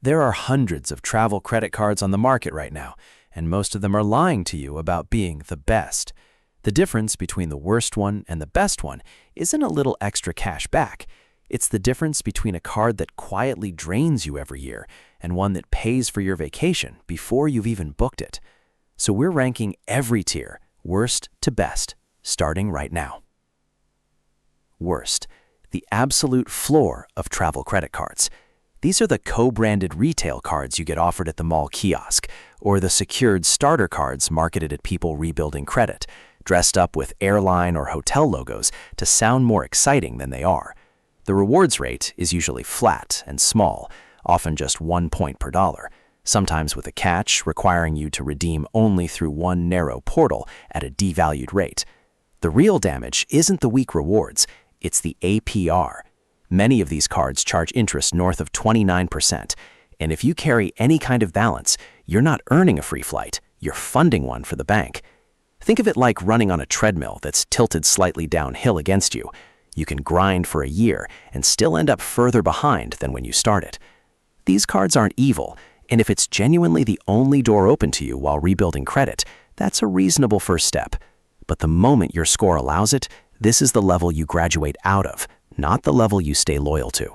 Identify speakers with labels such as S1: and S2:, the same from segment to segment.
S1: There are hundreds of travel credit cards on the market right now, and most of them are lying to you about being the best. The difference between the worst one and the best one isn't a little extra cash back. It's the difference between a card that quietly drains you every year and one that pays for your vacation before you've even booked it. So we're ranking every tier, worst to best, starting right now. Worst, the absolute floor of travel credit cards. These are the co-branded retail cards you get offered at the mall kiosk, or the secured starter cards marketed at people rebuilding credit, dressed up with airline or hotel logos to sound more exciting than they are. The rewards rate is usually flat and small, often just 1 point per dollar, sometimes with a catch requiring you to redeem only through one narrow portal at a devalued rate. The real damage isn't the weak rewards, it's the APR. Many of these cards charge interest north of 29%, and if you carry any kind of balance, you're not earning a free flight, you're funding one for the bank. Think of it like running on a treadmill that's tilted slightly downhill against you. You can grind for a year and still end up further behind than when you started. These cards aren't evil, and if it's genuinely the only door open to you while rebuilding credit, that's a reasonable first step. But the moment your score allows it, this is the level you graduate out of, not the level you stay loyal to.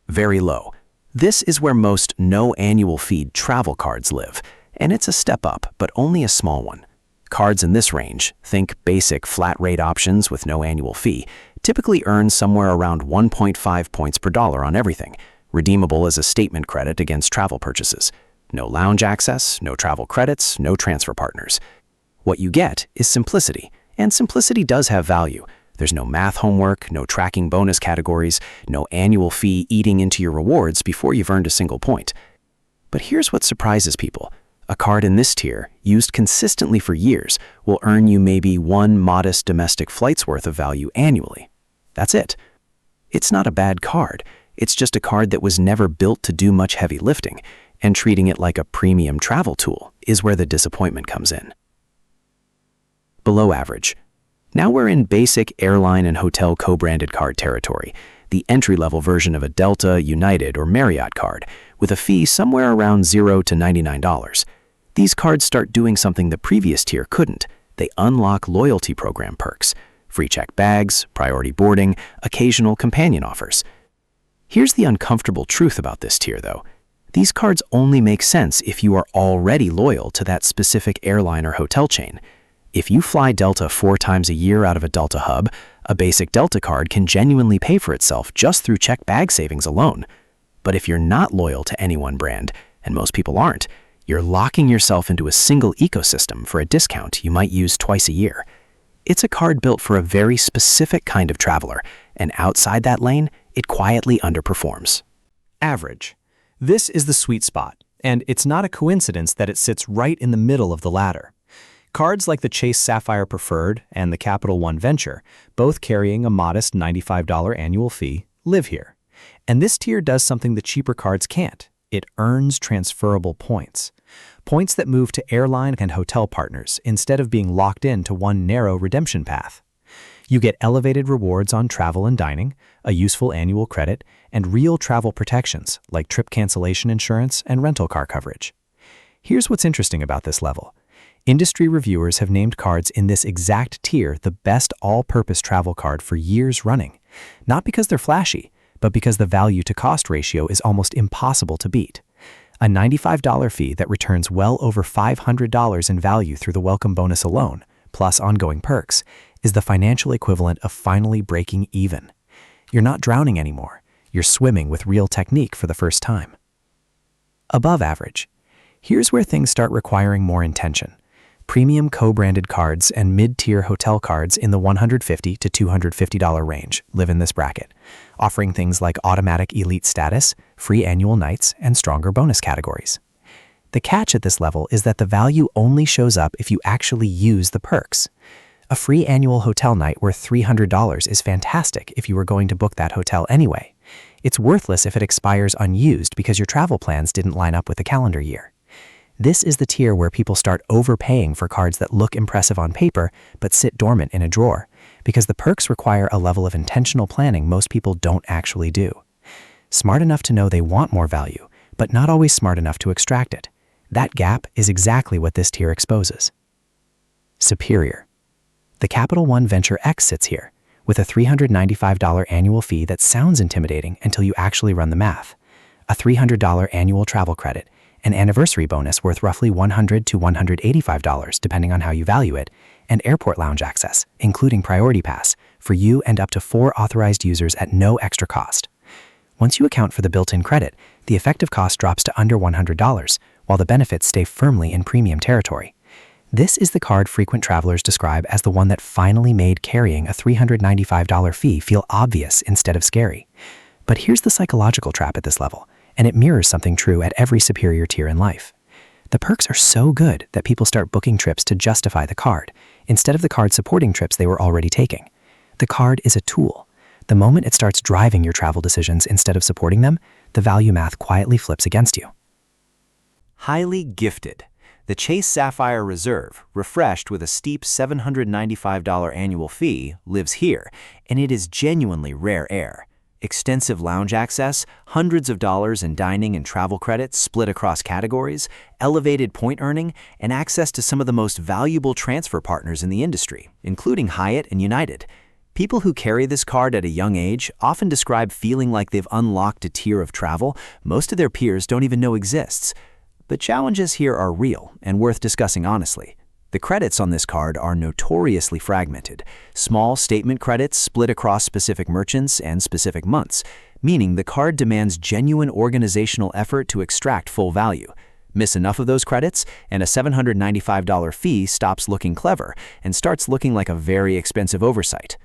S1: Very low. This is where most no annual fee travel cards live, and it's a step up, but only a small one. Cards in this range, think basic flat rate options with no annual fee, typically earn somewhere around 1.5 points per dollar on everything, redeemable as a statement credit against travel purchases. No lounge access, no travel credits, no transfer partners. What you get is simplicity, and simplicity does have value. There's no math homework, no tracking bonus categories, no annual fee eating into your rewards before you've earned a single point. But here's what surprises people. A card in this tier, used consistently for years, will earn you maybe one modest domestic flight's worth of value annually. That's it. It's not a bad card. It's just a card that was never built to do much heavy lifting, and treating it like a premium travel tool is where the disappointment comes in. Below average. Now we're in basic airline and hotel co-branded card territory, the entry-level version of a Delta, United, or Marriott card, with a fee somewhere around $0 to $99. These cards start doing something the previous tier couldn't. They unlock loyalty program perks, free check bags, priority boarding, occasional companion offers. Here's the uncomfortable truth about this tier, though. These cards only make sense if you are already loyal to that specific airline or hotel chain. If you fly Delta 4 times a year out of a Delta hub, a basic Delta card can genuinely pay for itself just through check bag savings alone. But if you're not loyal to any one brand, and most people aren't, you're locking yourself into a single ecosystem for a discount you might use twice a year. It's a card built for a very specific kind of traveler, and outside that lane, it quietly underperforms.
S2: Average. This is the sweet spot, and it's not a coincidence that it sits right in the middle of the ladder. Cards like the Chase Sapphire Preferred and the Capital One Venture, both carrying a modest $95 annual fee, live here. And this tier does something the cheaper cards can't. It earns transferable points. Points that move to airline and hotel partners instead of being locked into one narrow redemption path. You get elevated rewards on travel and dining, a useful annual credit, and real travel protections like trip cancellation insurance and rental car coverage. Here's what's interesting about this level. Industry reviewers have named cards in this exact tier the best all-purpose travel card for years running, not because they're flashy, but because the value-to-cost ratio is almost impossible to beat. A $95 fee that returns well over $500 in value through the welcome bonus alone, plus ongoing perks, is the financial equivalent of finally breaking even. You're not drowning anymore. You're swimming with real technique for the first time. Above average. Here's where things start requiring more intention. Premium co-branded cards and mid-tier hotel cards in the $150 to $250 range live in this bracket, offering things like automatic elite status, free annual nights, and stronger bonus categories. The catch at this level is that the value only shows up if you actually use the perks. A free annual hotel night worth $300 is fantastic if you were going to book that hotel anyway. It's worthless if it expires unused because your travel plans didn't line up with the calendar year. This is the tier where people start overpaying for cards that look impressive on paper but sit dormant in a drawer, because the perks require a level of intentional planning most people don't actually do. smart enough to know they want more value, but not always smart enough to extract it. That gap is exactly what this tier exposes. Superior. The Capital One Venture X sits here, with a $395 annual fee that sounds intimidating until you actually run the math. A $300 annual travel credit, an anniversary bonus worth roughly $100 to $185 depending on how you value it, and airport lounge access, including Priority Pass, for you and up to 4 authorized users at no extra cost. Once you account for the built-in credit, the effective cost drops to under $100, while the benefits stay firmly in premium territory. This is the card frequent travelers describe as the one that finally made carrying a $395 fee feel obvious instead of scary. But here's the psychological trap at this level, and it mirrors something true at every superior tier in life. The perks are so good that people start booking trips to justify the card, instead of the card supporting trips they were already taking. The card is a tool. The moment it starts driving your travel decisions instead of supporting them, the value math quietly flips against you.
S1: Highly gifted. The Chase Sapphire Reserve, refreshed with a steep $795 annual fee, lives here, and it is genuinely rare air. Extensive lounge access, hundreds of dollars in dining and travel credits split across categories, elevated point earning, and access to some of the most valuable transfer partners in the industry, including Hyatt and United. People who carry this card at a young age often describe feeling like they've unlocked a tier of travel most of their peers don't even know exists. But challenges here are real and worth discussing honestly. The credits on this card are notoriously fragmented. Small statement credits split across specific merchants and specific months, meaning the card demands genuine organizational effort to extract full value. Miss enough of those credits, and a $795 fee stops looking clever and starts looking like a very expensive oversight.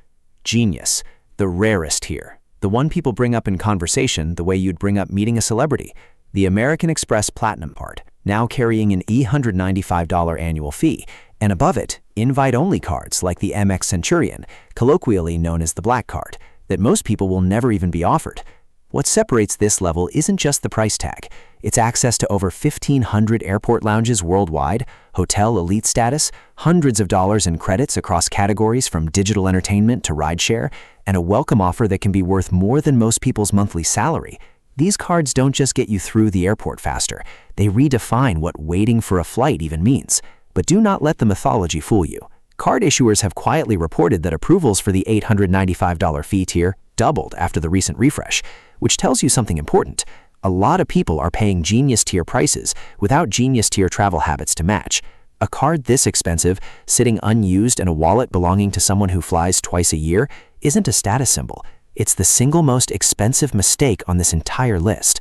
S1: Genius, the rarest here. The one people bring up in conversation the way you'd bring up meeting a celebrity. The American Express Platinum card, now carrying an $195 annual fee, and above it, invite-only cards like the Amex Centurion, colloquially known as the Black Card, that most people will never even be offered. What separates this level isn't just the price tag. It's access to over 1,500 airport lounges worldwide, hotel elite status, hundreds of dollars in credits across categories from digital entertainment to rideshare, and a welcome offer that can be worth more than most people's monthly salary. These cards don't just get you through the airport faster, they redefine what waiting for a flight even means. But do not let the mythology fool you. Card issuers have quietly reported that approvals for the $895 fee tier doubled after the recent refresh, which tells you something important. A lot of people are paying Genius tier prices without Genius tier travel habits to match. A card this expensive, sitting unused in a wallet belonging to someone who flies twice a year, isn't a status symbol. It's the single most expensive mistake on this entire list.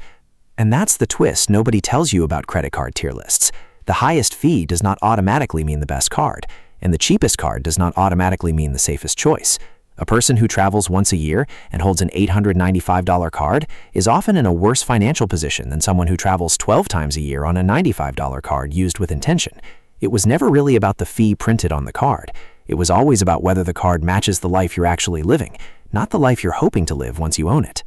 S1: And that's the twist nobody tells you about credit card tier lists. The highest fee does not automatically mean the best card, and the cheapest card does not automatically mean the safest choice. A person who travels once a year and holds an $895 card is often in a worse financial position than someone who travels 12 times a year on a $95 card used with intention. It was never really about the fee printed on the card. It was always about whether the card matches the life you're actually living, not the life you're hoping to live once you own it.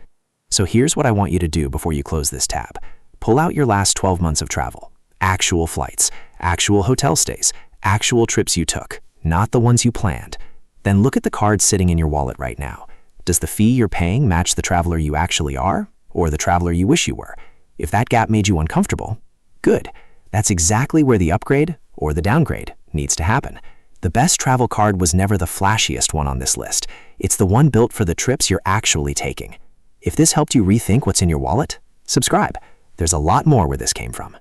S1: So here's what I want you to do before you close this tab. Pull out your last 12 months of travel. Actual flights, actual hotel stays, actual trips you took, not the ones you planned. Then look at the card sitting in your wallet right now. Does the fee you're paying match the traveler you actually are, or the traveler you wish you were? If that gap made you uncomfortable, good. That's exactly where the upgrade, or the downgrade, needs to happen. The best travel card was never the flashiest one on this list. It's the one built for the trips you're actually taking. If this helped you rethink what's in your wallet, subscribe. There's a lot more where this came from.